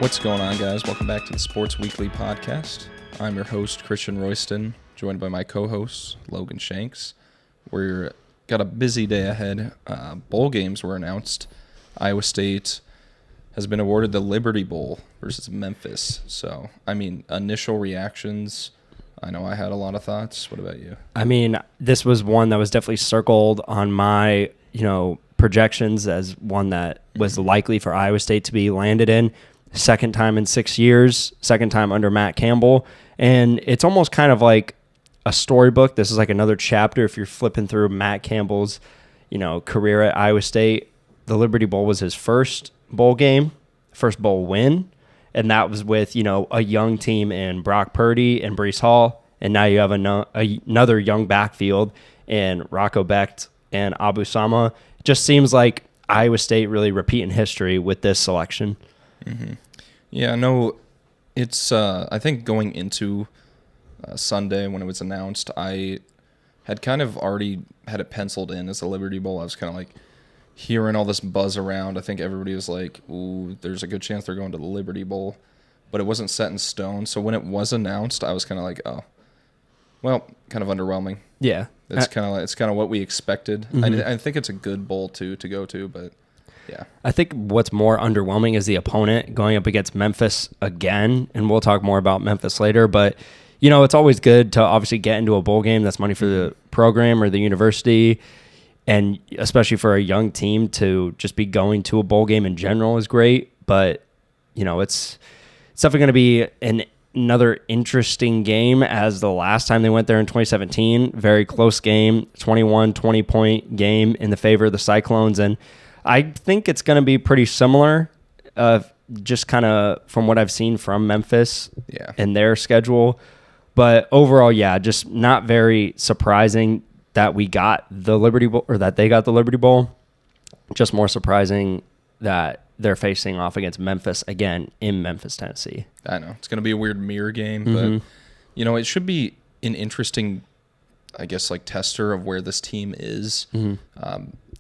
What's going on, guys? Welcome back to the Sports Weekly podcast. I'm your host, Christian Royston, joined by my co-host, Logan Shanks. We're got a busy day ahead. Bowl games were announced. Iowa State has been awarded the Liberty Bowl versus Memphis. So, initial reactions, I know I had a lot of thoughts. What about you? This was one that was definitely circled on my, projections as one that was likely for Iowa State to be landed in. Second time in 6 years, second time under Matt Campbell. And it's almost kind of like a storybook. This is like another chapter if you're flipping through Matt Campbell's, career at Iowa State. The Liberty Bowl was his first bowl game, first bowl win. And that was with, a young team in Brock Purdy and Breece Hall. And now you have another young backfield in Rocco Becht and Abu Sama. It just seems like Iowa State really repeating history with this selection. Mm-hmm. Yeah, no, it's, I think going into Sunday when it was announced, I had kind of already had it penciled in as the Liberty Bowl. I was kind of like hearing all this buzz around. I think everybody was like, ooh, there's a good chance they're going to the Liberty Bowl, but it wasn't set in stone. So when it was announced, I was kind of like, oh, well, kind of underwhelming. Yeah. It's kind of what we expected. Mm-hmm. I think it's a good bowl to go to, but yeah. I think what's more underwhelming is the opponent going up against Memphis again, and we'll talk more about Memphis later. But, it's always good to obviously get into a bowl game. That's money for the program or the university, and especially for a young team to just be going to a bowl game in general is great. But, it's definitely going to be another interesting game as the last time they went there in 2017. Very close game, 20-point game in the favor of the Cyclones, and I think it's going to be pretty similar, just kind of from what I've seen from Memphis and their schedule. But overall, just not very surprising that we got the Liberty Bowl, or that they got the Liberty Bowl. Just more surprising that they're facing off against Memphis again in Memphis, Tennessee. I know. It's going to be a weird mirror game, but, it should be an interesting, I guess, like tester of where this team is.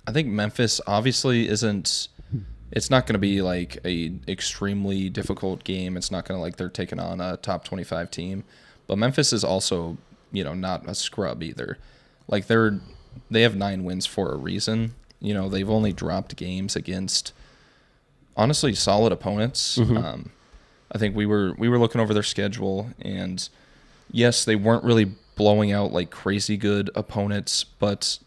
I think Memphis obviously isn't – it's not going to be like a extremely difficult game. It's not going to like they're taking on a top 25 team. But Memphis is also, not a scrub either. Like they have 9 wins for a reason. They've only dropped games against honestly solid opponents. I think we were looking over their schedule, and yes, they weren't really blowing out like crazy good opponents, but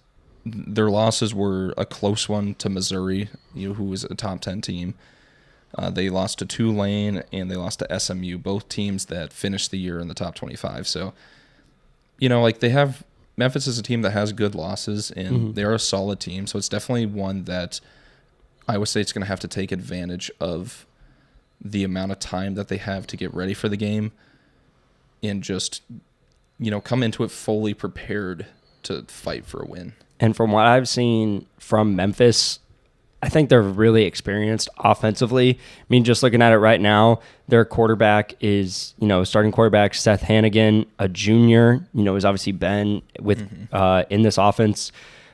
their losses were a close one to Missouri, who was a top 10 team. They lost to Tulane and they lost to SMU, both teams that finished the year in the top 25. So, Memphis is a team that has good losses, and they're a solid team. So it's definitely one that Iowa State's going to have to take advantage of the amount of time that they have to get ready for the game and just, come into it fully prepared to fight for a win. And from what I've seen from Memphis, I think they're really experienced offensively. Just looking at it right now, their quarterback is, starting quarterback Seth Hannigan, a junior, has obviously been with in this offense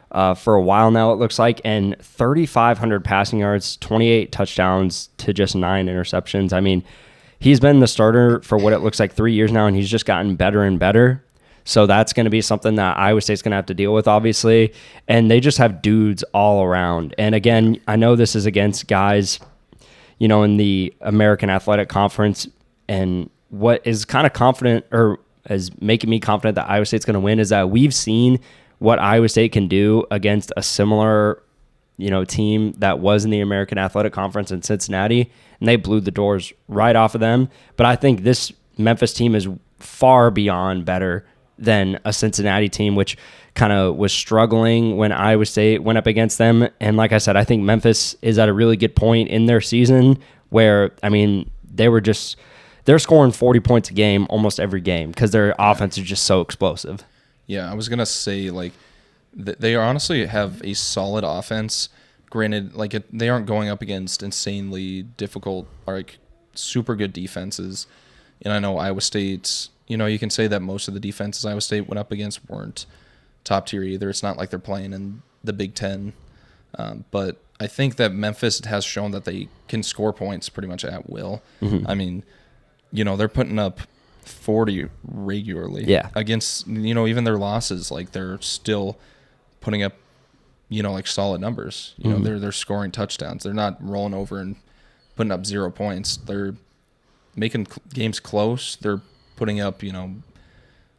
for a while now, it looks like, and 3,500 passing yards, 28 touchdowns to just 9 interceptions. He's been the starter for what it looks like 3 years now, and he's just gotten better and better. So that's going to be something that Iowa State's going to have to deal with, obviously. And they just have dudes all around. And again, I know this is against guys, in the American Athletic Conference. And what is kind of confident, or is making me confident that Iowa State's going to win, is that we've seen what Iowa State can do against a similar, team that was in the American Athletic Conference in Cincinnati. And they blew the doors right off of them. But I think this Memphis team is far beyond better than a Cincinnati team, which kind of was struggling when Iowa State went up against them. And like I said, I think Memphis is at a really good point in their season where, they're scoring 40 points a game almost every game because their offense is just so explosive. Yeah, I was going to say, they honestly have a solid offense. Granted, they aren't going up against insanely difficult or, super good defenses. And I know Iowa State's, you can say that most of the defenses Iowa State went up against weren't top tier either. It's not like they're playing in the Big Ten But I think that Memphis has shown that they can score points pretty much at will. I mean, they're putting up 40 regularly against, even their losses. Like, they're still putting up, like solid numbers. They're scoring touchdowns. They're not rolling over and putting up 0 points. They're making games close. They're putting up,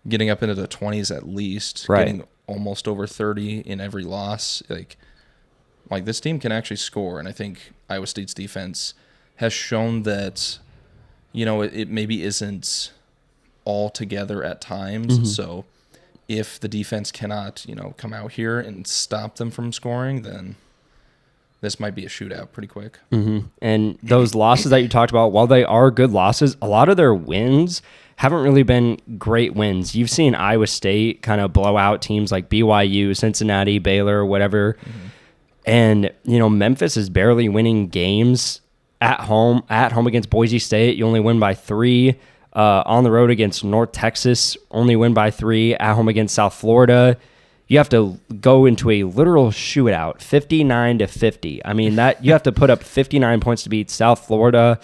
getting up into the 20s at least, getting almost over 30 in every loss. Like this team can actually score, and I think Iowa State's defense has shown that, it maybe isn't all together at times. So if the defense cannot, come out here and stop them from scoring, then this might be a shootout pretty quick. And those losses that you talked about, while they are good losses, a lot of their wins haven't really been great wins. You've seen Iowa State kind of blow out teams like BYU, Cincinnati, Baylor, whatever. And, Memphis is barely winning games at home. At home against Boise State, you only win by 3. On the road against North Texas, only win by 3. At home against South Florida, you have to go into a literal shootout, 59-50. I mean, that you have to put up 59 points to beat South Florida.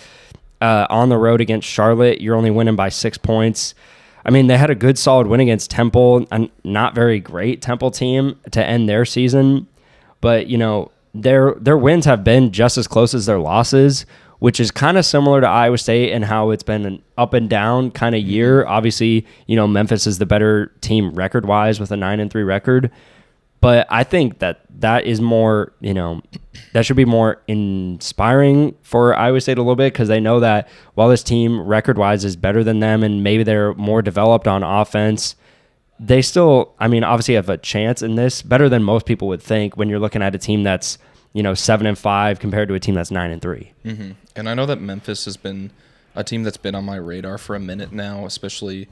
On the road against Charlotte, you're only winning by 6 points. I mean, they had a good, solid win against Temple, a not very great Temple team to end their season. But, their wins have been just as close as their losses, which is kind of similar to Iowa State and how it's been an up and down kind of year. Obviously, Memphis is the better team record-wise with a 9-3 record. But I think that is more, that should be more inspiring for Iowa State a little bit, because they know that while this team record-wise is better than them and maybe they're more developed on offense, they still, obviously have a chance in this, better than most people would think when you're looking at a team that's, 7-5 compared to a team that's 9-3. And I know that Memphis has been a team that's been on my radar for a minute now, especially,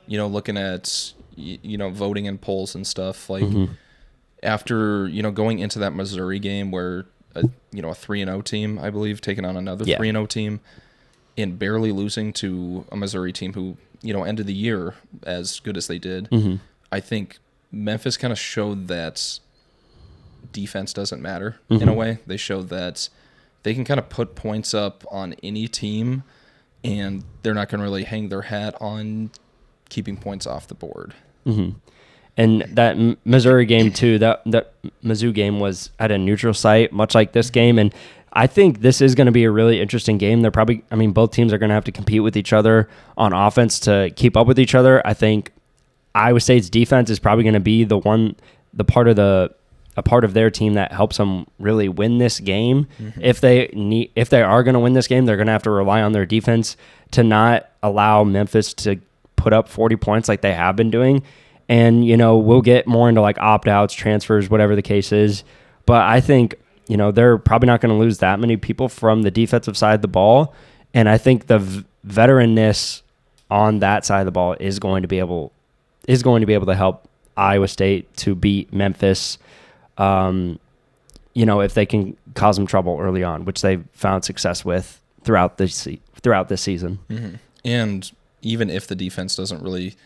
looking at, voting in polls and stuff. Like, after, going into that Missouri game where, a 3-0 team, I believe, taking on another 3-0 team and barely losing to a Missouri team who, ended the year as good as they did. I think Memphis kind of showed that defense doesn't matter in a way. They showed that they can kind of put points up on any team, and they're not going to really hang their hat on keeping points off the board. And that Missouri game too, that Mizzou game was at a neutral site, much like this game. And I think this is going to be a really interesting game. They're probably, both teams are going to have to compete with each other on offense to keep up with each other. I think Iowa State's defense is probably going to be a part of their team that helps them really win this game. If they are going to win this game, they're going to have to rely on their defense to not allow Memphis to put up 40 points like they have been doing. And, we'll get more into like opt-outs, transfers, whatever the case is. But I think, they're probably not going to lose that many people from the defensive side of the ball. And I think the veteranness on that side of the ball is going to be able to help Iowa State to beat Memphis, if they can cause them trouble early on, which they've found success with throughout this season. And even if the defense doesn't really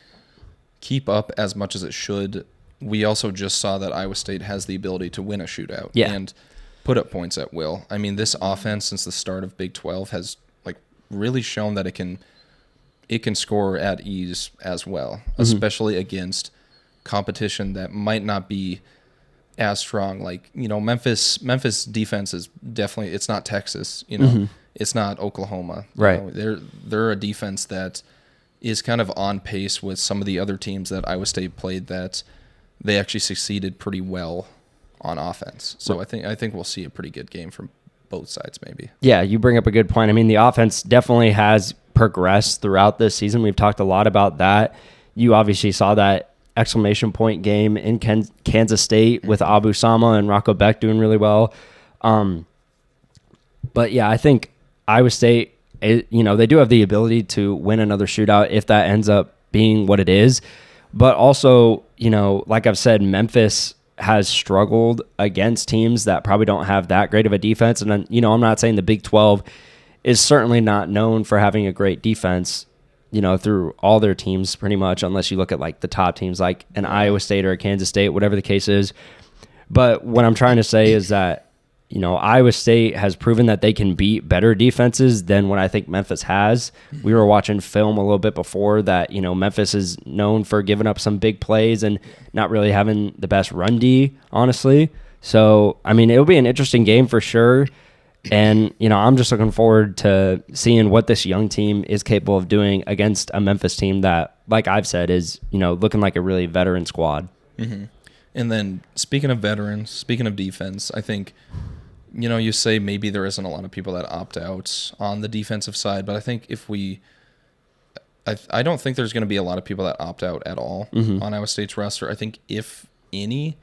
keep up as much as it should, we also just saw that Iowa State has the ability to win a shootout and put up points at will. This offense since the start of Big 12 has really shown that it can score at ease as well, especially against competition that might not be as strong. Memphis defense is definitely, it's not Texas, it's not Oklahoma. Right. They're a defense that is kind of on pace with some of the other teams that Iowa State played, that they actually succeeded pretty well on offense. So I think we'll see a pretty good game from both sides maybe. Yeah, you bring up a good point. The offense definitely has progressed throughout this season. We've talked a lot about that. You obviously saw that exclamation point game in Kansas State with Abu Sama and Rocco Beck doing really well. But yeah, I think Iowa State, they do have the ability to win another shootout if that ends up being what it is. But also, like I've said, Memphis has struggled against teams that probably don't have that great of a defense. And then, I'm not saying the Big 12 is certainly not known for having a great defense, through all their teams pretty much, unless you look at the top teams like an Iowa State or a Kansas State, whatever the case is. But what I'm trying to say is that, Iowa State has proven that they can beat better defenses than what I think Memphis has. We were watching film a little bit before that, Memphis is known for giving up some big plays and not really having the best run D, honestly. So, it'll be an interesting game for sure. And, I'm just looking forward to seeing what this young team is capable of doing against a Memphis team that, like I've said, is, looking like a really veteran squad. Mm-hmm. And then speaking of veterans, speaking of defense, I think, you say maybe there isn't a lot of people that opt out on the defensive side, but I think I don't think there's going to be a lot of people that opt out at all on Iowa State's roster. I think if any,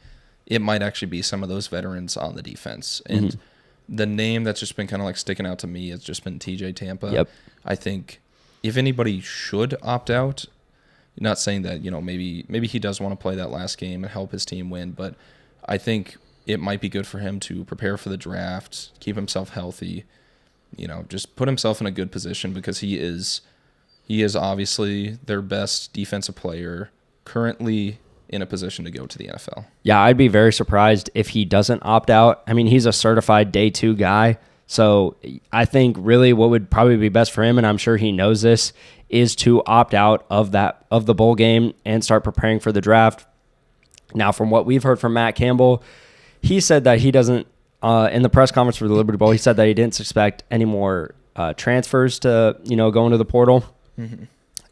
it might actually be some of those veterans on the defense. And the name that's just been kind of like sticking out to me has just been TJ Tampa. Yep. I think if anybody should opt out, not saying that, maybe he does want to play that last game and help his team win, but I think it might be good for him to prepare for the draft, keep himself healthy, just put himself in a good position because he is obviously their best defensive player currently in a position to go to the NFL. Yeah, I'd be very surprised if he doesn't opt out. He's a certified day 2 guy. So I think really what would probably be best for him, and I'm sure he knows this, is to opt out of the bowl game and start preparing for the draft. Now, from what we've heard from Matt Campbell, he said that he doesn't, in the press conference for the Liberty Bowl, he said that he didn't expect any more transfers to, go into the portal. Mm-hmm.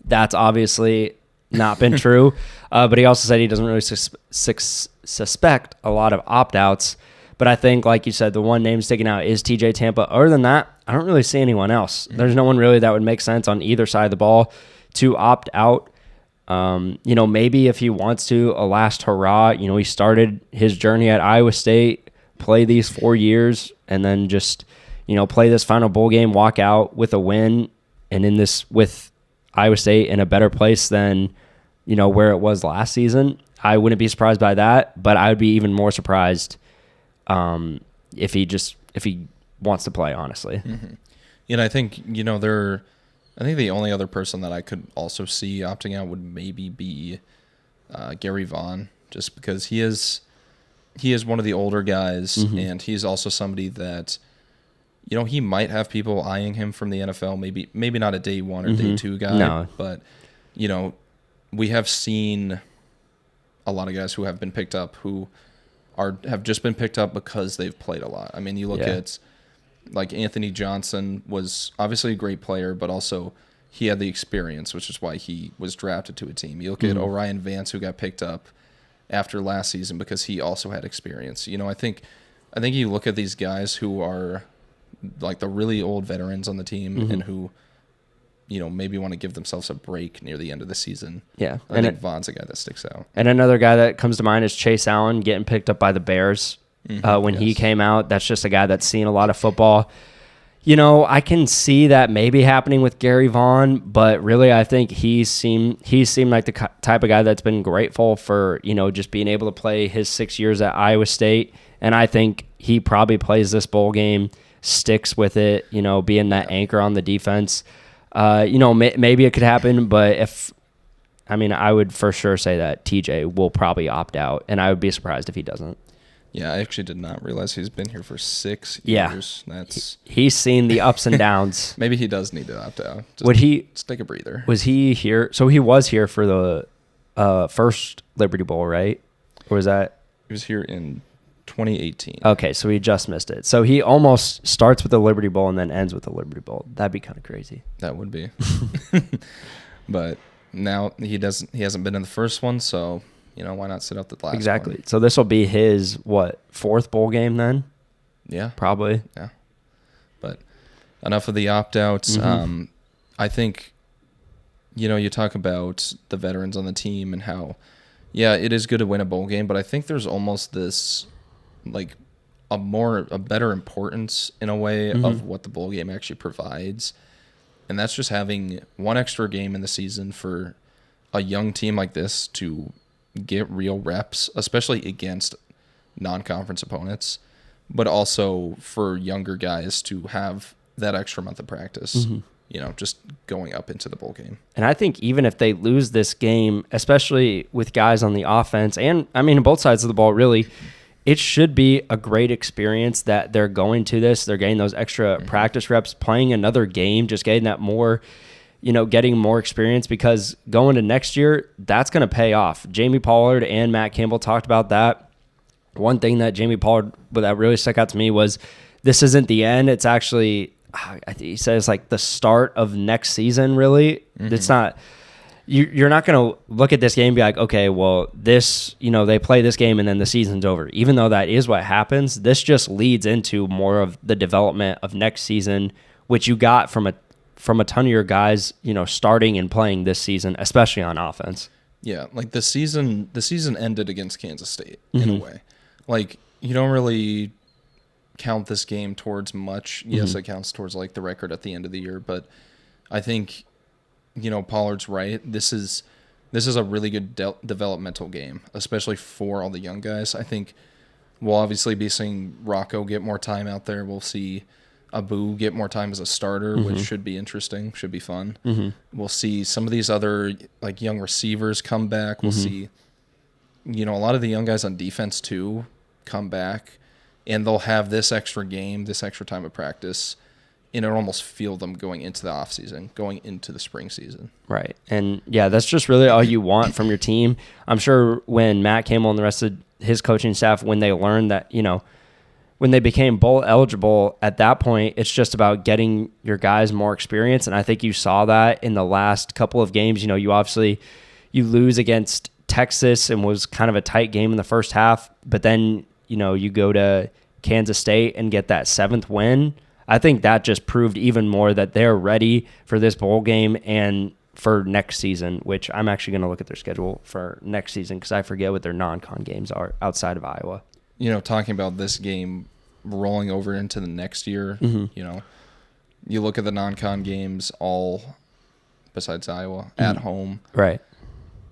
That's obviously not been true. But he also said he doesn't really suspect a lot of opt-outs. But I think, like you said, the one name sticking out is TJ Tampa. Other than that, I don't really see anyone else. Mm-hmm. There's no one really that would make sense on either side of the ball to opt out. Maybe if he wants to, a last hurrah. He started his journey at Iowa State, play these 4 years, and then just, play this final bowl game, walk out with a win, and with Iowa State in a better place than, where it was last season. I wouldn't be surprised by that, but I would be even more surprised if he wants to play, honestly. Mm-hmm. I think, I think the only other person that I could also see opting out would maybe be Gary Vaughn, just because he is one of the older guys, and he's also somebody that, he might have people eyeing him from the NFL, maybe not a day 1 or day 2 guy, but, we have seen a lot of guys who have been picked up who have just been picked up because they've played a lot. You look at like Anthony Johnson was obviously a great player, but also he had the experience, which is why he was drafted to a team. You look at Orion Vance, who got picked up after last season because he also had experience. I think you look at these guys who are like the really old veterans on the team and who, maybe want to give themselves a break near the end of the season. Yeah. I think Vaughn's a guy that sticks out. And another guy that comes to mind is Chase Allen getting picked up by the Bears. When he came out, that's just a guy that's seen a lot of football. I can see that maybe happening with Gary Vaughn, but really I think he seemed like the type of guy that's been grateful for, just being able to play his 6 years at Iowa State. And I think he probably plays this bowl game, sticks with it, being that anchor on the defense. Maybe it could happen, but I would for sure say that TJ will probably opt out, and I would be surprised if he doesn't. Yeah, I actually did not realize he's been here for 6 years. He's seen the ups and downs. Maybe he does need to opt out. Just take a breather. Was he here? So he was here for the first Liberty Bowl, right? Or was that? He was here in 2018. Okay, so he just missed it. So he almost starts with the Liberty Bowl and then ends with the Liberty Bowl. That'd be kind of crazy. That would be. But now he hasn't been in the first one, so why not sit out the last one? Exactly. So this will be his, 4th bowl game then? Yeah. Probably. Yeah. But enough of the opt-outs. I think, you talk about the veterans on the team and how, it is good to win a bowl game, but I think there's almost this, like, a better importance in a way of what the bowl game actually provides. And that's just having one extra game in the season for a young team like this to get real reps, especially against non-conference opponents, but also for younger guys to have that extra month of practice, just going up into the bowl game. And I think even if they lose this game, especially with guys on the offense and, on both sides of the ball, really, it should be a great experience that they're going to this. They're getting those extra practice reps, playing another game, just getting that more, getting more experience, because going to next year, that's going to pay off. Jamie Pollard and Matt Campbell talked about that. One thing that Jamie Pollard, that really stuck out to me was this isn't the end. It's actually, I think he says, like the start of next season, really. It's not, you're not going to look at this game and be like, okay, well, this, they play this game and then the season's over. Even though that is what happens, this just leads into more of the development of next season, which you got from a ton of your guys, starting and playing this season, especially on offense. Yeah, like the season ended against Kansas State in a way. Like, you don't really count this game towards much. Yes, it counts towards like the record at the end of the year, but I think, Pollard's right. This is a really good developmental game, especially for all the young guys. I think we'll obviously be seeing Rocco get more time out there. We'll see Abu get more time as a starter, which should be interesting, should be fun. We'll see some of these other like young receivers come back. We'll see, a lot of the young guys on defense too come back, and they'll have this extra game, this extra time of practice, and it'll almost feel them going into the off season, going into the spring season. Right. And yeah, that's just really all you want from your team. I'm sure when Matt Campbell and the rest of his coaching staff, when they learned that, when they became bowl eligible, at that point, it's just about getting your guys more experience. And I think you saw that in the last couple of games. You lose against Texas and was kind of a tight game in the first half, but then, you go to Kansas State and get that 7th win. I think that just proved even more that they're ready for this bowl game and for next season, which I'm actually going to look at their schedule for next season because I forget what their non-con games are outside of Iowa. Talking about this game rolling over into the next year, you look at the non-con games all besides Iowa at home. Right.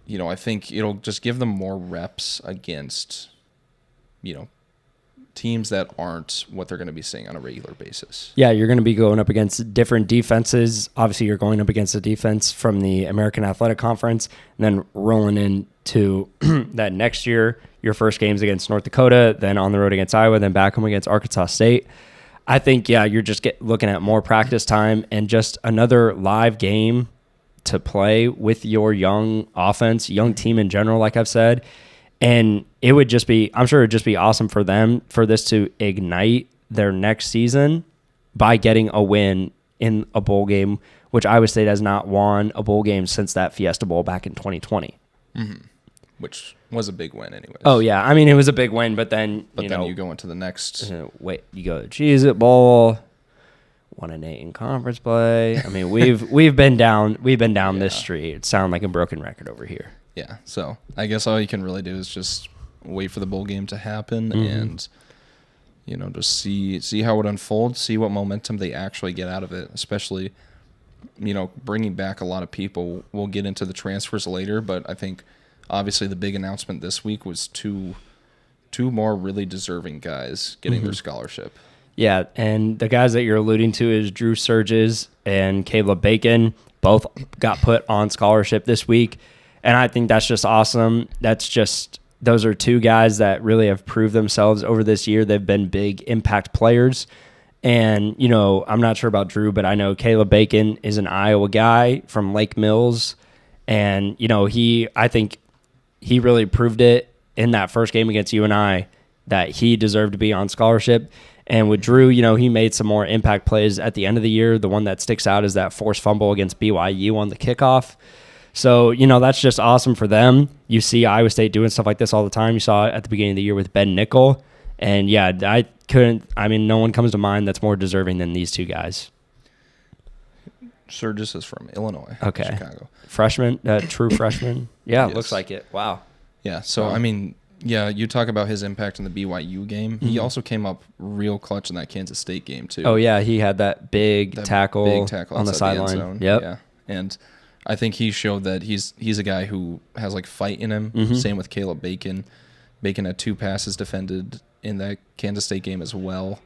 I think it'll just give them more reps against, teams that aren't what they're going to be seeing on a regular basis. Yeah, you're going to be going up against different defenses. Obviously, you're going up against a defense from the American Athletic Conference, and then rolling into that next year, your first game's against North Dakota, then on the road against Iowa, then back home against Arkansas State. I think, you're just looking at more practice time and just another live game to play with your young offense, young team in general, like I've said. And it would just be, I'm sure it would just be awesome for them for this to ignite their next season by getting a win in a bowl game, which Iowa State has not won a bowl game since that Fiesta Bowl back in 2020. Which was a big win anyways. Oh, yeah. I mean, it was a big win, but then, you go into the next. You go to Cheez-It Bowl, 1-8 in conference play. I mean, we've been down this street. It sounds like a broken record over here. Yeah, so I guess all you can really do is just wait for the bowl game to happen and, just see how it unfolds, see what momentum they actually get out of it, especially, bringing back a lot of people. We'll get into the transfers later, but I think obviously the big announcement this week was two more really deserving guys getting their scholarship. Yeah, and the guys that you're alluding to is Drew Surges and Caleb Bacon. Both got put on scholarship this week. And I think that's just awesome. Those are two guys that really have proved themselves over this year. They've been big impact players. And, I'm not sure about Drew, but I know Caleb Bacon is an Iowa guy from Lake Mills. And, I think he really proved it in that first game against UNI that he deserved to be on scholarship. And with Drew, he made some more impact plays at the end of the year. The one that sticks out is that forced fumble against BYU on the kickoff. So, that's just awesome for them. You see Iowa State doing stuff like this all the time. You saw it at the beginning of the year with Ben Nickel. And, no one comes to mind that's more deserving than these two guys. Surges is from Illinois, Chicago. Freshman, true freshman? Yeah, yes. Looks like it. Wow. Yeah, so, you talk about his impact in the BYU game. He also came up real clutch in that Kansas State game, too. Oh, yeah, he had that big tackle on the sideline. Yep. Yeah, and I think he showed that he's a guy who has like fight in him. Same with Caleb Bacon. Bacon had 2 passes defended in that Kansas State game as well.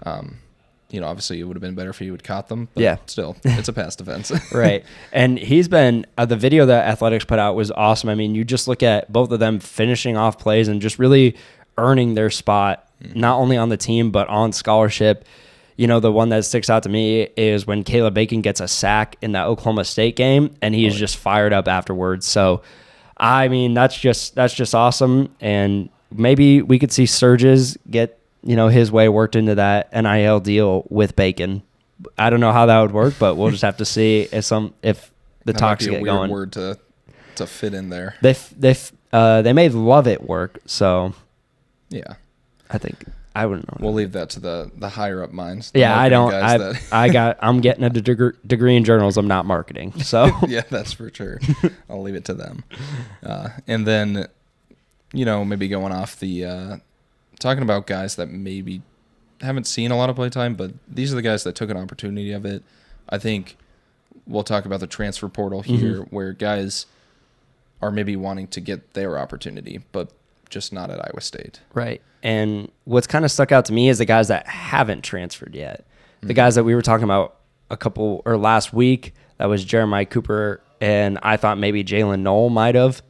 Obviously it would have been better if he would caught them, but still, it's a pass defense. Right. And he's been, the video that Athletics put out was awesome. I mean, you just look at both of them finishing off plays and just really earning their spot, not only on the team, but on scholarship. You know, the one that sticks out to me is when Caleb Bacon gets a sack in that Oklahoma State game, and he is just fired up afterwards. So, I mean, that's just awesome. And maybe we could see Surges get, you know, his way worked into that NIL deal with Bacon. I don't know how that would work, but we'll just have to see if the talks get going. That might be a weird word to fit in there. They made love it work, so yeah, I think I wouldn't know. We'll leave that to the higher up minds. Yeah, I don't. I'm getting a degree in journalism, not marketing. So yeah, that's for sure. I'll leave it to them. And then, you know, maybe going off the talking about guys that maybe haven't seen a lot of playtime, but these are the guys that took an opportunity of it. I think we'll talk about the transfer portal here, where guys are maybe wanting to get their opportunity, but just not at Iowa State. Right. And what's kind of stuck out to me is the guys that haven't transferred yet. The guys that we were talking about last week, that was Jeremiah Cooper, and I thought maybe Jalen Knoll might have.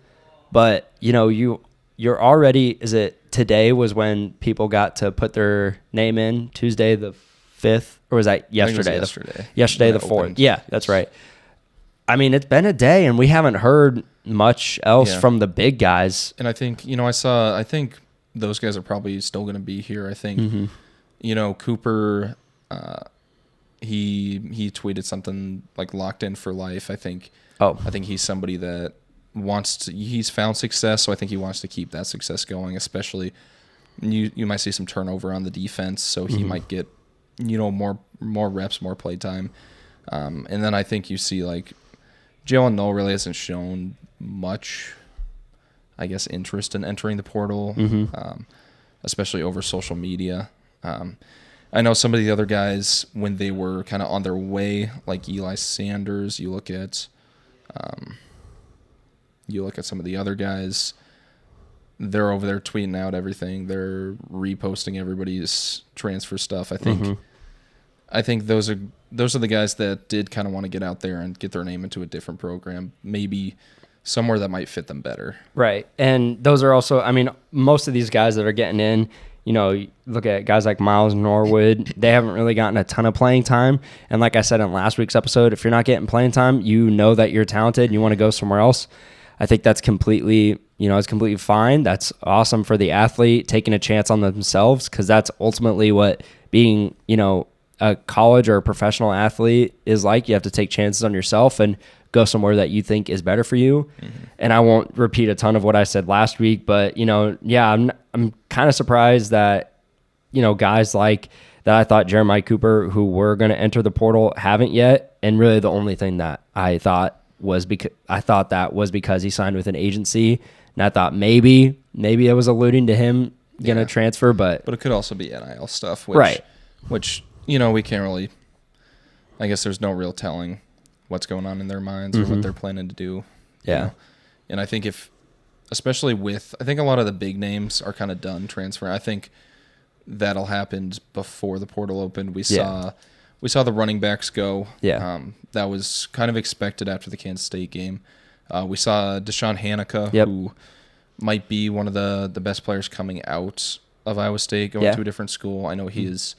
But, you know, you're already, is it today was when people got to put their name in, Tuesday the 5th, or was that yesterday? Yesterday the 4th. Yeah, that's right. I mean, it's been a day, and we haven't heard much else from the big guys. And I think, you know, I think those guys are probably still going to be here. I think, you know, Cooper, he tweeted something like locked in for life. I think he's somebody that he's found success, so I think he wants to keep that success going, especially you might see some turnover on the defense, so he might get, you know, more reps, more play time. And then I think you see like Jalen Knoll really hasn't shown much, I guess, interest in entering the portal, especially over social media. I know some of the other guys, when they were kind of on their way, like Eli Sanders, you look at some of the other guys, they're over there tweeting out everything. They're reposting everybody's transfer stuff. I think those are the guys that did kind of want to get out there and get their name into a different program, maybe somewhere that might fit them better. Right. And those are also, I mean, most of these guys that are getting in, you know, you look at guys like Miles Norwood, they haven't really gotten a ton of playing time. And like I said in last week's episode, if you're not getting playing time, you know that you're talented and you want to go somewhere else. I think that's completely, you know, it's completely fine. That's awesome for the athlete taking a chance on themselves, because that's ultimately what being, you know, a college or a professional athlete is like. You have to take chances on yourself and go somewhere that you think is better for you. And I won't repeat a ton of what I said last week, but, you know, yeah, I'm kind of surprised that, you know, guys like that I thought Jeremiah Cooper, who were going to enter the portal, haven't yet. And really the only thing that I thought was because he signed with an agency, and I thought maybe it was alluding to him going to transfer, but it could also be NIL stuff, which, you know, we can't really, I guess there's no real telling what's going on in their minds or what they're planning to do. Yeah. You know? And I think especially I think a lot of the big names are kind of done transferring. I think that'll happen before the portal opened. We saw the running backs go. Yeah. That was kind of expected after the Kansas State game. We saw Deshaun Hanukkah, who might be one of the best players coming out of Iowa State, going to a different school. I know he is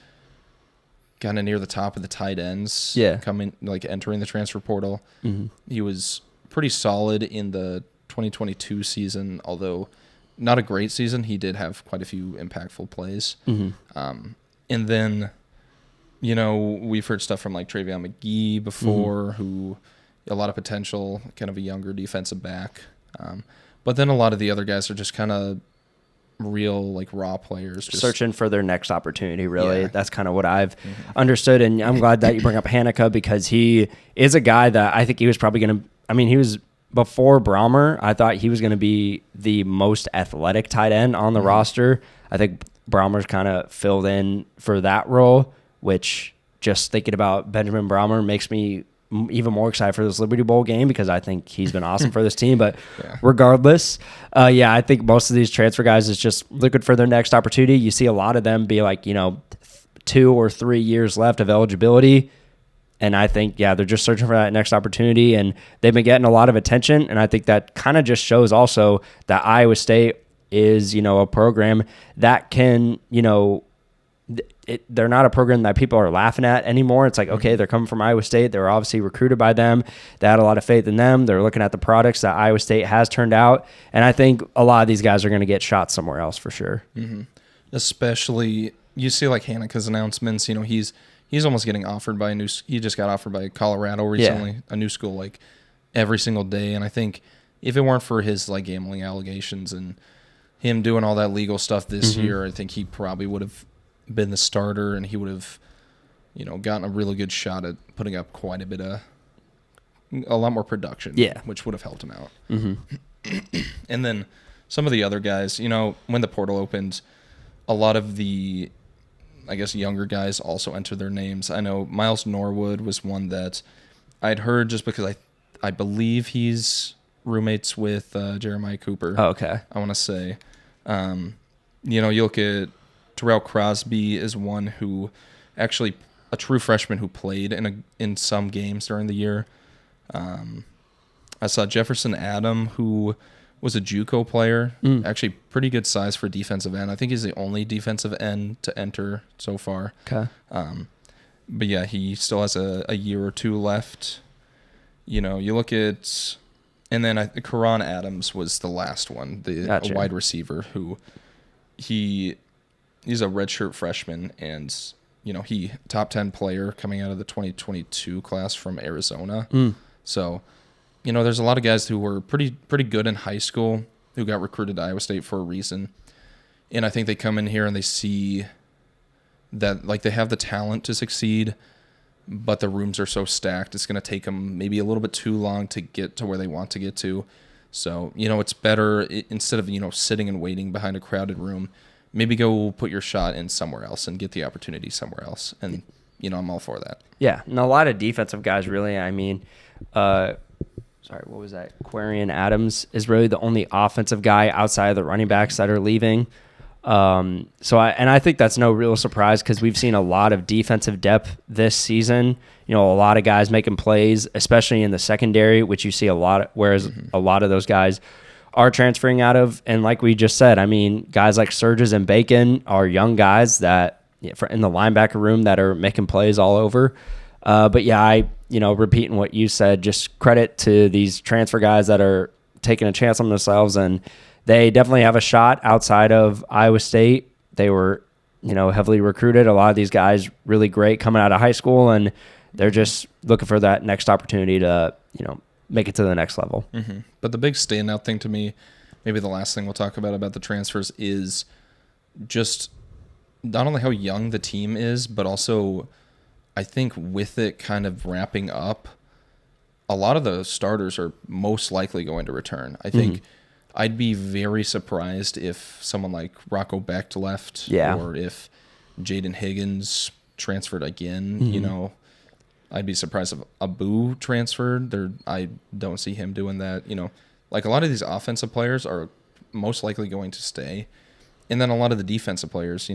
kind of near the top of the tight ends, entering the transfer portal. He was pretty solid in the 2022 season, although not a great season. He did have quite a few impactful plays. And then, you know, we've heard stuff from like Travion McGee before, who a lot of potential, kind of a younger defensive back. But then a lot of the other guys are just kind of real, like, raw players. Just searching for their next opportunity, really. Yeah. That's kind of what I've understood. And I'm glad that you bring up Hanukkah, because he is a guy that I think he was probably going to, I mean, he was, before Brahmer, I thought he was going to be the most athletic tight end on the roster. I think Brahmer's kind of filled in for that role, which, just thinking about Benjamin Brahmer makes me even more excited for this Liberty Bowl game, because I think he's been awesome for this team. But regardless, I think most of these transfer guys is just looking for their next opportunity. You see a lot of them be like, 2 or 3 years left of eligibility. And I think, they're just searching for that next opportunity, and they've been getting a lot of attention. And I think that kind of just shows also that Iowa State is, a program that can, they're not a program that people are laughing at anymore. It's like, okay, they're coming from Iowa State. They were obviously recruited by them. They had a lot of faith in them. They're looking at the products that Iowa State has turned out. And I think a lot of these guys are going to get shots somewhere else for sure. Mm-hmm. Especially, you see like Haneke's announcements, he's almost getting offered by he just got offered by Colorado recently, a new school, like every single day. And I think if it weren't for his like gambling allegations and him doing all that legal stuff this year, I think he probably would have been the starter, and he would have, gotten a really good shot at putting up quite a lot more production, which would have helped him out. Mm-hmm. And then some of the other guys, when the portal opened, a lot of the, I guess, younger guys also entered their names. I know Miles Norwood was one that I'd heard just because I believe he's roommates with Jeremiah Cooper. Oh, okay. I want to say, you look at Terrell Crosby is one who actually a true freshman who played in some games during the year. I saw Jefferson Adam, who was a JUCO player, actually pretty good size for defensive end. I think he's the only defensive end to enter so far. Okay. But yeah, he still has a year or two left. You look at, and then Karan Adams was the last one, a wide receiver who he's a redshirt freshman, and he top 10 player coming out of the 2022 class from Arizona. So, there's a lot of guys who were pretty good in high school who got recruited to Iowa State for a reason, and I think they come in here and they see that like they have the talent to succeed, but the rooms are so stacked it's going to take them maybe a little bit too long to get to where they want to get to. So, it's better instead of sitting and waiting behind a crowded room. Maybe go put your shot in somewhere else and get the opportunity somewhere else. And, I'm all for that. Yeah, and a lot of defensive guys, really. I mean, what was that? Quarian Adams is really the only offensive guy outside of the running backs that are leaving. I think that's no real surprise because we've seen a lot of defensive depth this season. A lot of guys making plays, especially in the secondary, which you see a lot, whereas a lot of those guys are transferring out of. And like we just said, I mean, guys like Surges and Bacon are young guys that in the linebacker room that are making plays all over. But yeah, repeating what you said, just credit to these transfer guys that are taking a chance on themselves, and they definitely have a shot outside of Iowa State. They were, heavily recruited. A lot of these guys really great coming out of high school, and they're just looking for that next opportunity to, make it to the next level. Mm-hmm. But the big standout thing to me, maybe the last thing we'll talk about the transfers, is just not only how young the team is, but also I think with it kind of wrapping up, a lot of the starters are most likely going to return. I think I'd be very surprised if someone like Rocco Becht left, or if Jaden Higgins transferred again. I'd be surprised if Abu transferred. I don't see him doing that. Like a lot of these offensive players are most likely going to stay. And then a lot of the defensive players,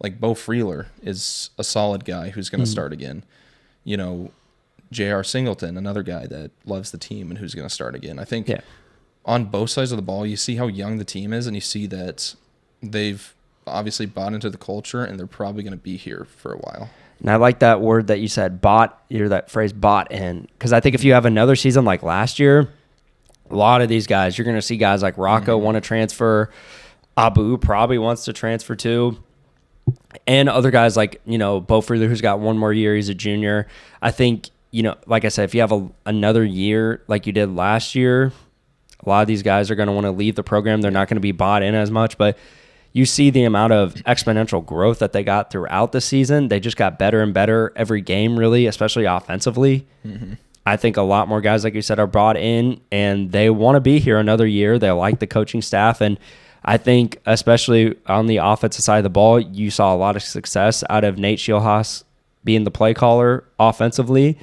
like Bo Freeler is a solid guy who's going to start again. J.R. Singleton, another guy that loves the team and who's going to start again. I think on both sides of the ball, you see how young the team is, and you see that they've obviously bought into the culture, and they're probably going to be here for a while. And I like that word that you said, that phrase, bought in. Because I think if you have another season like last year, a lot of these guys, you're going to see guys like Rocco want to transfer. Abu probably wants to transfer too. And other guys like, Bo Freeler, who's got one more year. He's a junior. I think, like I said, if you have another year like you did last year, a lot of these guys are going to want to leave the program. They're not going to be bought in as much, but you see the amount of exponential growth that they got throughout the season. They just got better and better every game, really, especially offensively. I think a lot more guys, like you said, are brought in, and they want to be here another year. They like the coaching staff, and I think especially on the offensive side of the ball, you saw a lot of success out of Nate Schilhaas being the play caller offensively,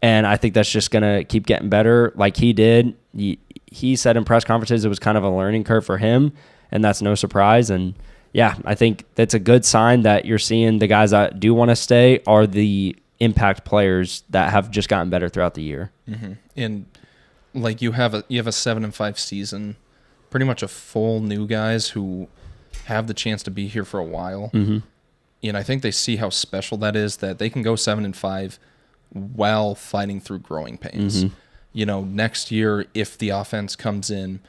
and I think that's just going to keep getting better like he did. He said in press conferences it was kind of a learning curve for him, and that's no surprise. And yeah, I think that's a good sign that you're seeing the guys that do want to stay are the impact players that have just gotten better throughout the year. And like you have a 7-5 season pretty much a full new guys who have the chance to be here for a while. Mm-hmm. And I think they see how special that is, that they can go 7-5 while fighting through growing pains. Mm-hmm. Next year, if the offense comes in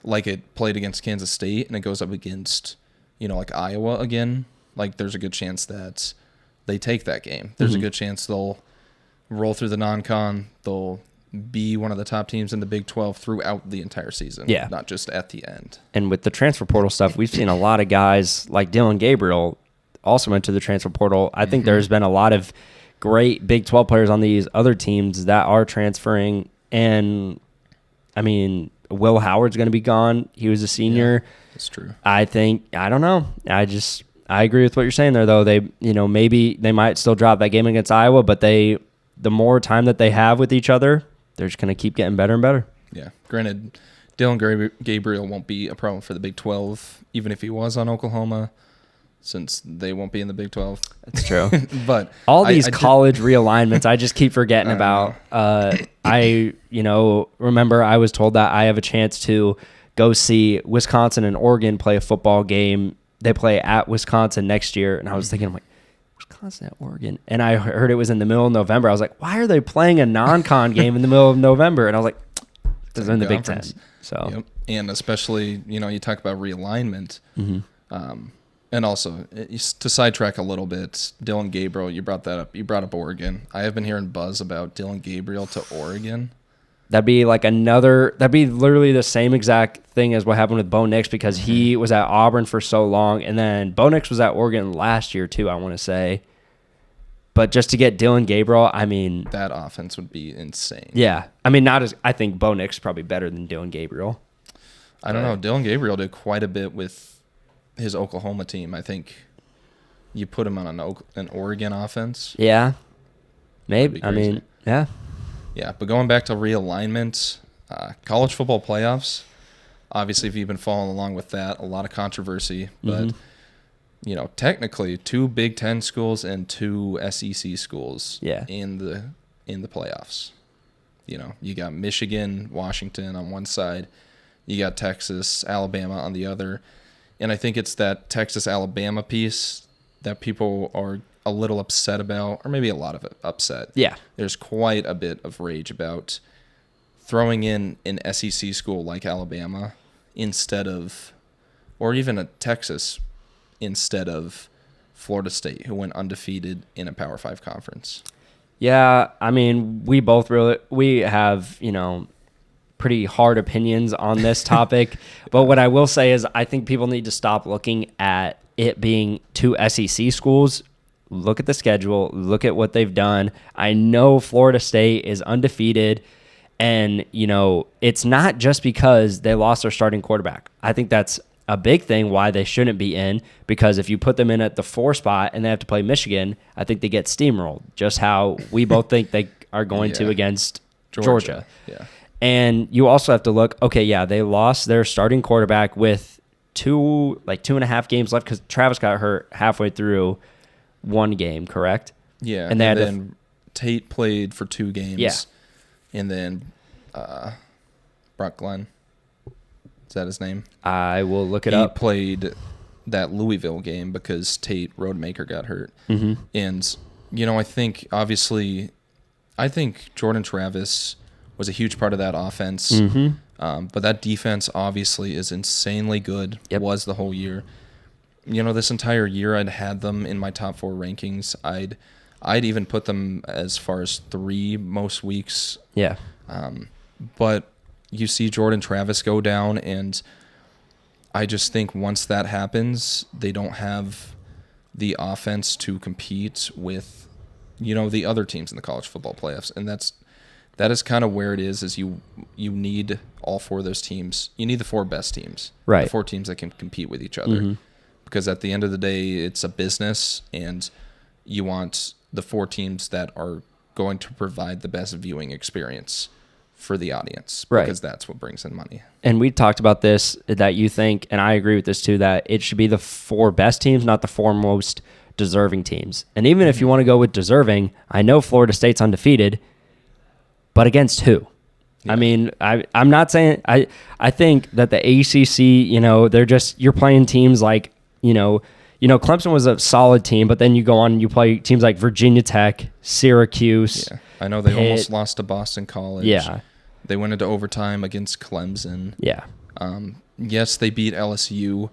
like it played against Kansas State and it goes up against, like Iowa again, like there's a good chance that they take that game. There's a good chance they'll roll through the non-con. They'll be one of the top teams in the Big 12 throughout the entire season, not just at the end. And with the transfer portal stuff, we've seen a lot of guys like Dylan Gabriel also went to the transfer portal. I think there's been a lot of great Big 12 players on these other teams that are transferring. And, I mean, Will Howard's going to be gone. He was a senior. Yeah, that's true. I don't know. I agree with what you're saying there, though. They, maybe they might still drop that game against Iowa, but the more time that they have with each other, they're just going to keep getting better and better. Yeah. Granted, Dylan Gabriel won't be a problem for the Big 12, even if he was on Oklahoma, since they won't be in the Big 12. That's true. But all these college realignments, I just keep forgetting about. Remember I was told that I have a chance to go see Wisconsin and Oregon play a football game. They play at Wisconsin next year, and I was thinking, I'm like, Wisconsin at Oregon, and I heard it was in the middle of November. I was like, why are they playing a non-con game in the middle of November? And I was like, they're in the Big Ten. So, yep. And especially, you talk about realignment. And also, to sidetrack a little bit, Dylan Gabriel, you brought that up. You brought up Oregon. I have been hearing buzz about Dylan Gabriel to Oregon. That'd be literally the same exact thing as what happened with Bo Nix, because he was at Auburn for so long, and then Bo Nix was at Oregon last year too, I want to say. But just to get Dylan Gabriel, I mean, that offense would be insane. Yeah. I mean, I think Bo Nix is probably better than Dylan Gabriel. I don't know. Dylan Gabriel did quite a bit with his Oklahoma team. I think you put him on an Oregon offense. Yeah. Maybe. I mean, yeah. Yeah, but going back to realignment, college football playoffs, obviously if you've been following along with that, a lot of controversy. But, technically 2 Big Ten schools and 2 SEC schools in the playoffs. You got Michigan, Washington on one side. You got Texas, Alabama on the other. And I think it's that Texas-Alabama piece that people are a little upset about, or maybe a lot of it upset. Yeah. There's quite a bit of rage about throwing in an SEC school like Alabama instead of, or even a Texas instead of Florida State, who went undefeated in a Power 5 conference. Yeah, I mean, we have, pretty hard opinions on this topic. But what I will say is I think people need to stop looking at it being 2 SEC schools. Look at the schedule. Look at what they've done. I know Florida State is undefeated, and, it's not just because they lost their starting quarterback. I think that's a big thing why they shouldn't be in, because if you put them in at the 4 spot and they have to play Michigan, I think they get steamrolled, just how we both think they are going to against Georgia. Yeah. And you also have to look, they lost their starting quarterback with 2.5 games left because Travis got hurt halfway through one game, correct? Yeah, and then Tate played for 2 games. Yeah. And then Brock Glenn, is that his name? I will look it up. He played that Louisville game because Tate Rodemaker got hurt. Mm-hmm. And, I think Jordan Travis was a huge part of that offense. Mm-hmm. But that defense obviously is insanely good. Yep. Was the whole year. This entire year I'd had them in my top 4 rankings. I'd even put them as far as 3 most weeks. Yeah. But you see Jordan Travis go down, and I just think once that happens, they don't have the offense to compete with, the other teams in the college football playoffs. And that is kind of where it is you need all 4 of those teams. You need the 4 best teams. Right. The 4 teams that can compete with each other. Mm-hmm. Because at the end of the day, it's a business, and you want the 4 teams that are going to provide the best viewing experience for the audience. Right. Because that's what brings in money. And we talked about this, that you think, and I agree with this too, that it should be the 4 best teams, not the 4 most deserving teams. And even if you want to go with deserving, I know Florida State's undefeated, but against who? I mean, I'm not saying I think that the ACC, you're playing teams like, Clemson was a solid team, but then you go on and you play teams like Virginia Tech, Syracuse. Yeah. I know they Pitt. almost lost to Boston College. Yeah. They went into overtime against Clemson. Yeah. Yes, they beat LSU,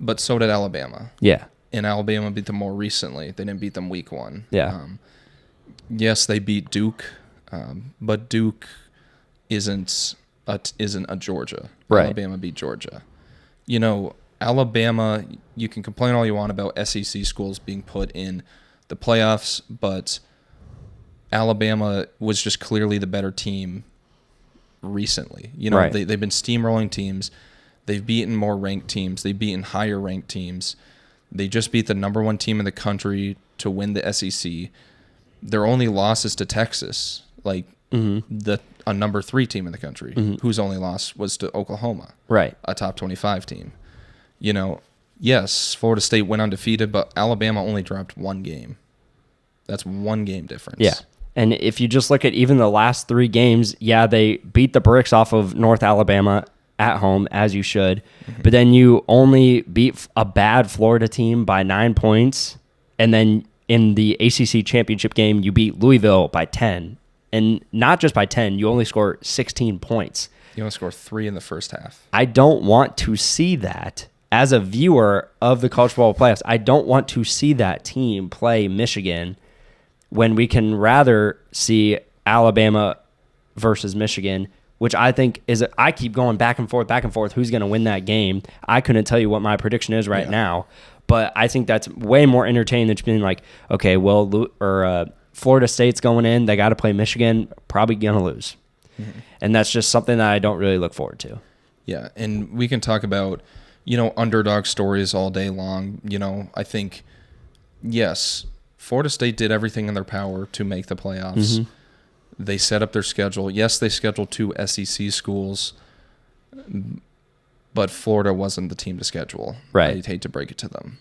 but so did Alabama. Yeah. And Alabama beat them more recently. They didn't beat them week 1. Yeah. Yes, they beat Duke, but Duke isn't a Georgia. Right. Alabama beat Georgia. Alabama, you can complain all you want about SEC schools being put in the playoffs, but Alabama was just clearly the better team recently. Right. They've been steamrolling teams. They've beaten more ranked teams. They've beaten higher ranked teams. They just beat the number 1 team in the country to win the SEC. Their only loss is to Texas, a number 3 team in the country, whose only loss was to Oklahoma, Right. a top 25 team. Yes, Florida State went undefeated, but Alabama only dropped 1 game. That's 1 game difference. Yeah. And if you just look at even the last 3 games, they beat the bricks off of North Alabama at home, as you should. Mm-hmm. But then you only beat a bad Florida team by 9 points. And then in the ACC championship game, you beat Louisville by 10. And not just by 10, you only score 16 points. You only score 3 in the first half. I don't want to see that. As a viewer of the college football playoffs, I don't want to see that team play Michigan when we can rather see Alabama versus Michigan, which I think I keep going back and forth, who's going to win that game. I couldn't tell you what my prediction is right now, but I think that's way more entertaining than just being like, okay, Florida State's going in, they got to play Michigan, probably going to lose. Mm-hmm. And that's just something that I don't really look forward to. Yeah, and we can talk about, underdog stories all day long. I think, yes, Florida State did everything in their power to make the playoffs. Mm-hmm. They set up their schedule. Yes, they scheduled 2 SEC schools, but Florida wasn't the team to schedule. Right. I'd hate to break it to them.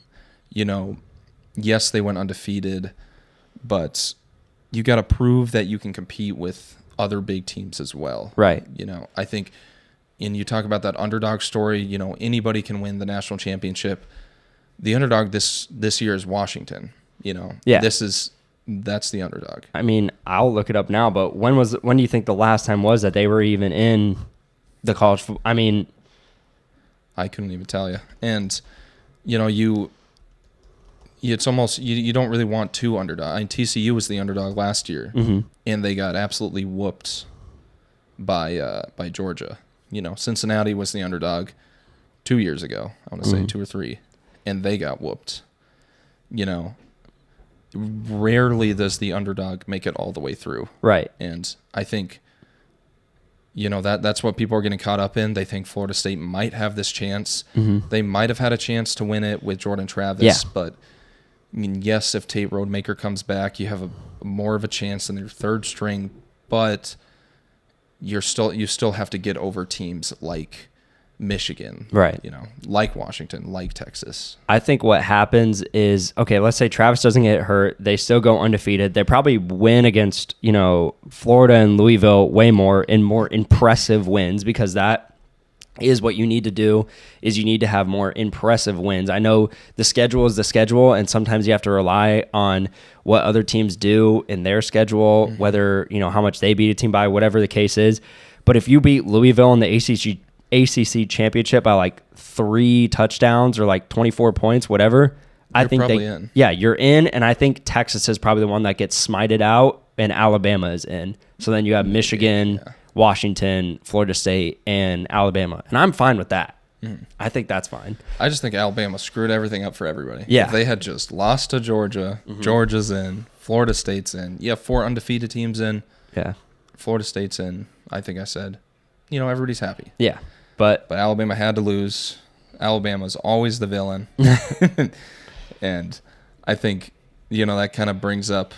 Yes, they went undefeated, but you got to prove that you can compete with other big teams as well. Right. I think, and you talk about that underdog story, anybody can win the national championship. The underdog this year is Washington. Yeah. That's the underdog. I mean, I'll look it up now, but when do you think the last time was that they were even in the college? I mean, I couldn't even tell you. And it's almost you don't really want 2 underdogs. I mean, TCU was the underdog last year, and they got absolutely whooped by Georgia. Cincinnati was the underdog 2 years ago. I want to say 2 or 3, and they got whooped. Rarely does the underdog make it all the way through. Right. And I think, that's what people are getting caught up in. They think Florida State might have this chance. Mm-hmm. They might have had a chance to win it with Jordan Travis. Yeah. But, yes, if Tate Rodemaker comes back, you have more of a chance than your 3rd string. But you still have to get over teams like Michigan, right? Like Washington, like Texas. I think what happens is, okay, let's say Travis doesn't get hurt. They still go undefeated. They probably win against, Florida and Louisville way more in more impressive wins, because that is what you need to do, is you need to have more impressive wins. I know the schedule is the schedule, and sometimes you have to rely on what other teams do in their schedule, whether, how much they beat a team by, whatever the case is. But if you beat Louisville in the ACC championship by like 3 touchdowns or like 24 points, whatever, I think in. Yeah, you're in. And I think Texas is probably the one that gets smited out, and Alabama is in. So then you have Michigan, Washington, Florida State, and Alabama. And I'm fine with that. I think that's fine. I just think Alabama screwed everything up for everybody. Yeah. If they had just lost to Georgia, Georgia's in, Florida State's in. You have 4 undefeated teams in. Yeah. Florida State's in. I think I said, everybody's happy. Yeah. But Alabama had to lose. Alabama's always the villain. And I think, that kind of brings up,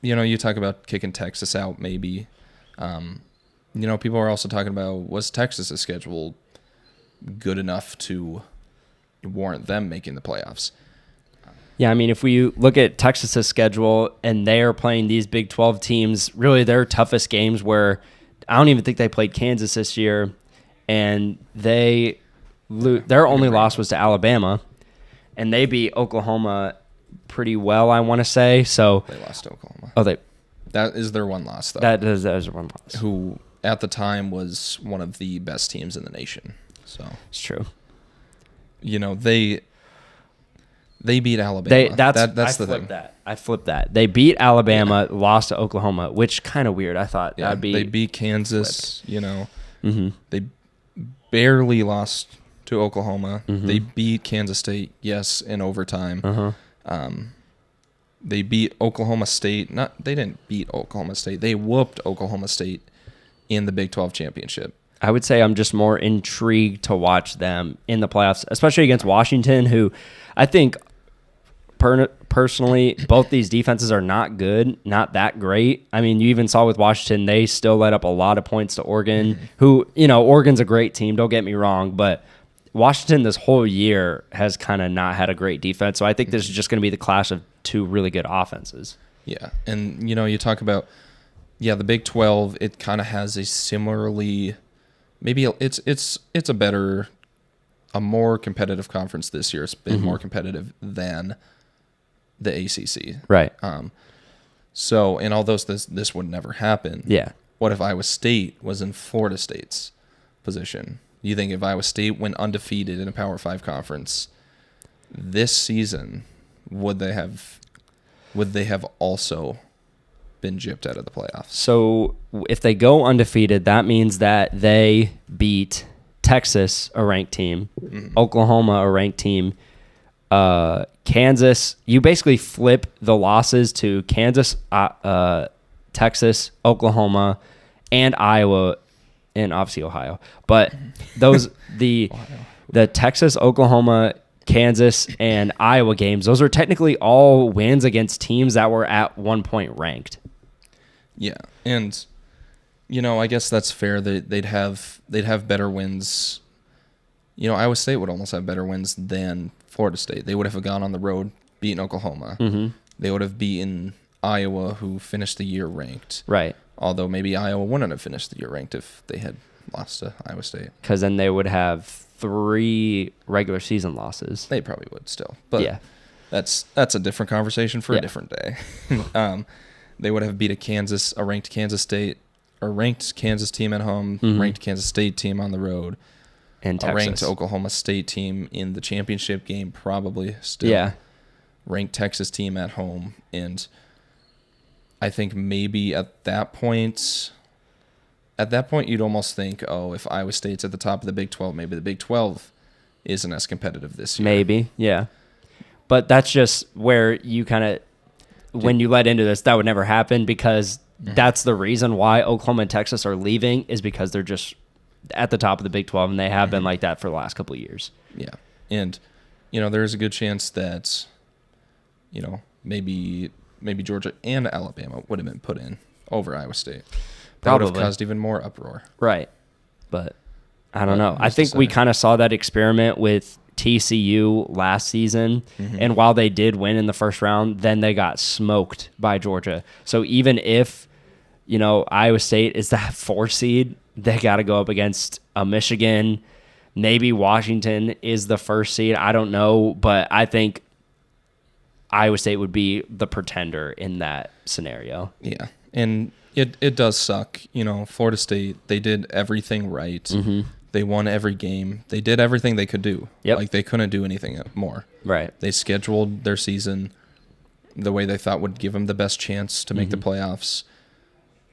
you talk about kicking Texas out maybe. People are also talking about, was Texas' schedule good enough to warrant them making the playoffs? Yeah, I mean, if we look at Texas' schedule and they are playing these Big 12 teams, really their toughest games were I don't even think they played Kansas this year, and their only loss was to Alabama, and they beat Oklahoma pretty well, I want to say. So they lost to Oklahoma. Oh, that is their one loss, though. That is their one loss. Who at the time was one of the best teams in the nation. So it's true. They beat Alabama. That's the thing. I flipped that. They beat Alabama, lost to Oklahoma, which kind of weird. I thought that'd be. They beat Kansas. Mm-hmm. They barely lost to Oklahoma. Mm-hmm. They beat Kansas State, yes, in overtime. Uh-huh. They beat Oklahoma State. They didn't beat Oklahoma State. They whooped Oklahoma State in the Big 12 championship. I would say I'm just more intrigued to watch them in the playoffs, especially against Washington, who I think personally, both these defenses are not good, not that great. I mean, you even saw with Washington, they still let up a lot of points to Oregon, who, Oregon's a great team, don't get me wrong, but Washington this whole year has kind of not had a great defense. So I think this is just going to be the clash of two really good offenses. Yeah. And, you talk about, the Big 12, it kind of has a similarly, maybe it's a more competitive conference this year. It's been more competitive than the ACC. Right. So, and although this would never happen. Yeah. What if Iowa State was in Florida State's position? You think if Iowa State went undefeated in a Power 5 conference this season, would they have also been gypped out of the playoffs? So if they go undefeated, that means that they beat Texas, a ranked team, Oklahoma, a ranked team, Kansas. You basically flip the losses to Kansas, Texas, Oklahoma, and Iowa, and obviously Ohio. But those the Texas, Oklahoma, Kansas, and Iowa games, those are technically all wins against teams that were at one point ranked. Yeah, and I guess that's fair. They'd have better wins. Iowa State would almost have better wins than Florida State. They would have gone on the road, beaten Oklahoma. Mm-hmm. They would have beaten Iowa, who finished the year ranked. Right. Although maybe Iowa wouldn't have finished the year ranked if they had lost to Iowa State. Because then they would have 3 regular season losses. They probably would still. But yeah, that's a different conversation for a different day. They would have beat a ranked Kansas State, or ranked Kansas team at home, ranked Kansas State team on the road, and a ranked Oklahoma State team in the championship game, probably still. Yeah. Ranked Texas team at home, and I think maybe at that point you'd almost think, if Iowa State's at the top of the Big 12, maybe the Big 12 isn't as competitive this year. Maybe, yeah. But that's just where you kind of, when you let into this, that would never happen, because that's the reason why Oklahoma and Texas are leaving, is because they're just at the top of the Big 12, and they have been like that for the last couple of years. Yeah. And, there's a good chance that, maybe Georgia and Alabama would have been put in over Iowa State. That would have caused even more uproar. Right. But I don't know. I think we kind of saw that experiment with TCU last season, and while they did win in the first round, then they got smoked by Georgia. So even if, Iowa State is that 4 seed, they got to go up against a Michigan. Maybe Washington is the 1st seed. I don't know, but I think Iowa State would be the pretender in that scenario. Yeah, and it does suck. Florida State, they did everything right. Mm-hmm. They won every game. They did everything they could do. Yep. Like, they couldn't do anything more. Right. They scheduled their season the way they thought would give them the best chance to make the playoffs,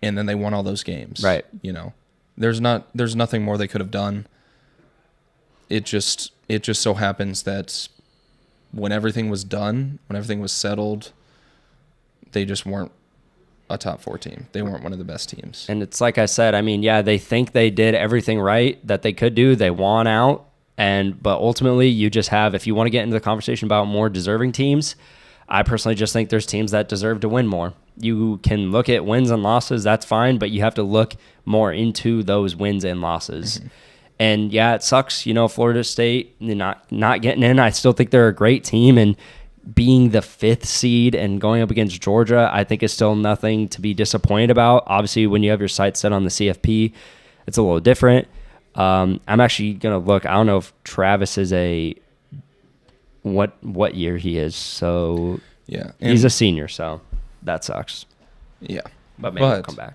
and then they won all those games. Right. There's nothing more they could have done. It just so happens that when everything was done, when everything was settled, they just weren't a top 4 team. They weren't one of the best teams. And it's like I said, I mean, yeah, they think they did everything right that they could do. They won out. But ultimately, you just have, if you want to get into the conversation about more deserving teams, I personally just think there's teams that deserve to win more. You can look at wins and losses, that's fine, but you have to look more into those wins and losses. Mm-hmm. And yeah, it sucks, Florida State not getting in. I still think they're a great team, and being the 5th seed and going up against Georgia, I think is still nothing to be disappointed about. Obviously, when you have your sights set on the CFP, it's a little different. I'm actually going to look. I don't know if Travis is what year he is. So yeah, he's a senior, so that sucks. Yeah. But maybe he'll come back.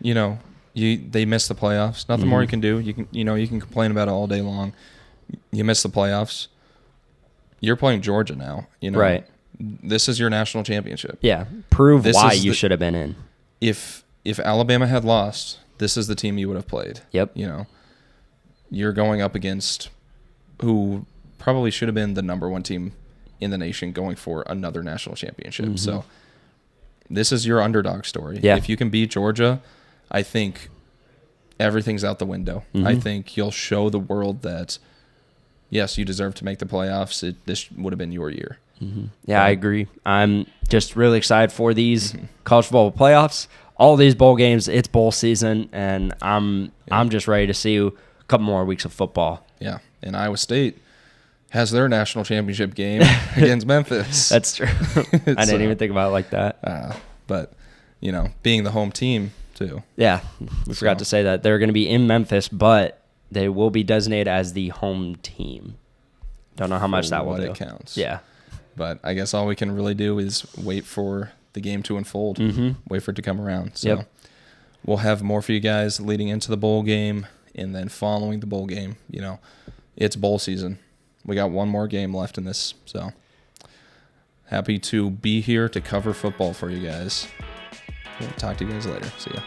You know, they missed the playoffs. Nothing more you can do. You can complain about it all day long. You missed the playoffs. You're playing Georgia now. You know, right? This is your national championship. Yeah, prove why you should have been in. If Alabama had lost, this is the team you would have played. Yep. You know, you're going up against who probably should have been the number 1 team in the nation going for another national championship. So this is your underdog story. Yeah. If you can beat Georgia, I think everything's out the window. I think you'll show the world that, yes, you deserve to make the playoffs. This would have been your year. Yeah, I agree. I'm just really excited for these college football playoffs. All these bowl games, it's bowl season, and I'm just ready to see a couple more weeks of football. Yeah, and Iowa State has their national championship game against Memphis. That's true. I didn't even think about it like that. But, you know, being the home team, too. Yeah, we forgot to say that. They're going to be in Memphis, but they will be designated as the home team. Don't know how much that will do. It counts. Yeah. But I guess all we can really do is wait for the game to unfold, wait for it to come around. So we'll have more for you guys leading into the bowl game, and then following the bowl game. You know, it's bowl season. We got one more game left in this, so happy to be here to cover football for you guys. We'll talk to you guys later. See ya.